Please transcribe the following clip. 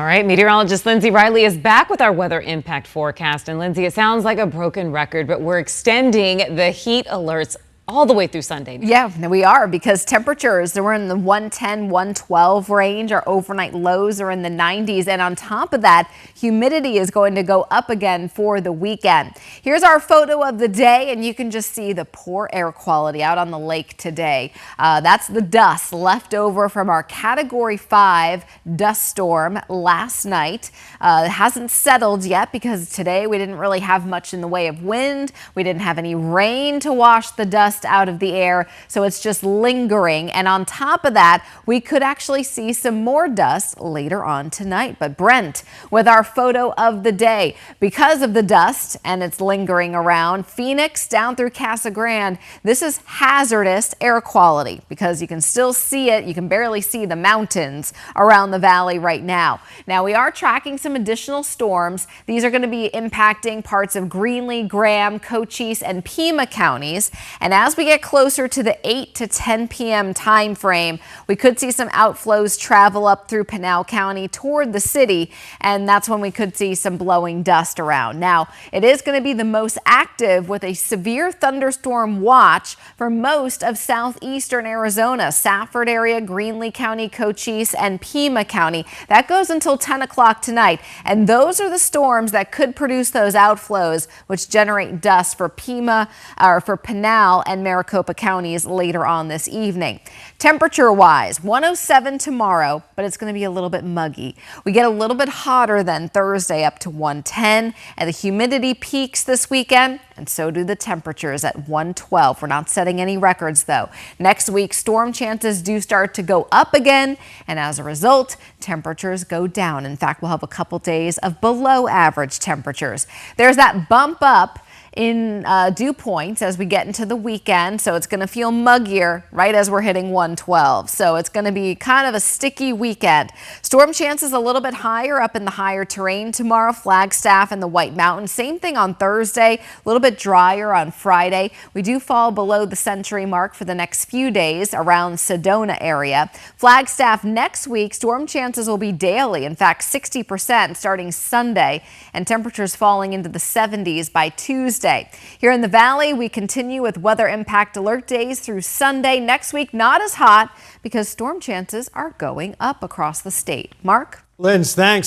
All right, meteorologist Lindsay Riley is back with our weather impact forecast. And Lindsay, it sounds like a broken record, but we're extending the heat alerts all the way through Sunday. Yeah, we are, because temperatures, we're in the 110, 112 range. Our overnight lows are in the 90s. And on top of that, humidity is going to go up again for the weekend. Here's our photo of the day, and you can just see the poor air quality out on the lake today. That's the dust left over from our Category 5 dust storm last night. It hasn't settled yet because today we didn't really have much in the way of wind. We didn't have any rain to wash the dust out of the air, so it's just lingering. And on top of that, we could actually see some more dust later on tonight. But Brent with our photo of the day. Because of the dust and it's lingering around Phoenix down through Casa Grande, this is hazardous air quality because you can still see it. You can barely see the mountains around the valley right now. Now we are tracking some additional storms. These are going to be impacting parts of Greenlee, Graham, Cochise, and Pima counties. And as we get closer to the 8 to 10 p.m. time frame, we could see some outflows travel up through Pinal County toward the city, and that's when we could see some blowing dust around. Now, it is going to be the most active with a severe thunderstorm watch for most of southeastern Arizona, Safford area, Greenlee County, Cochise, and Pima County. That goes until 10 o'clock tonight, and those are the storms that could produce those outflows, which generate dust for Pima, or for Pinal and Maricopa counties later on this evening. Temperature-wise, 107 tomorrow, but it's going to be a little bit muggy. We get a little bit hotter than Thursday, up to 110, and the humidity peaks this weekend, and so do the temperatures at 112. We're not setting any records, though. Next week, storm chances do start to go up again, and as a result, temperatures go down. In fact, we'll have a couple days of below average temperatures. There's that bump up in dew points as we get into the weekend, so it's going to feel muggier right as we're hitting 112. So it's going to be kind of a sticky weekend. Storm chances a little bit higher up in the higher terrain tomorrow, Flagstaff and the White Mountains. Same thing on Thursday, a little bit drier on Friday. We do fall below the century mark for the next few days around Sedona area. Flagstaff next week, storm chances will be daily, in fact 60% starting Sunday, and temperatures falling into the 70s by Tuesday. Here in the valley, we continue with weather impact alert days through Sunday. Next week, not as hot because storm chances are going up across the state. Mark? Linz, thanks.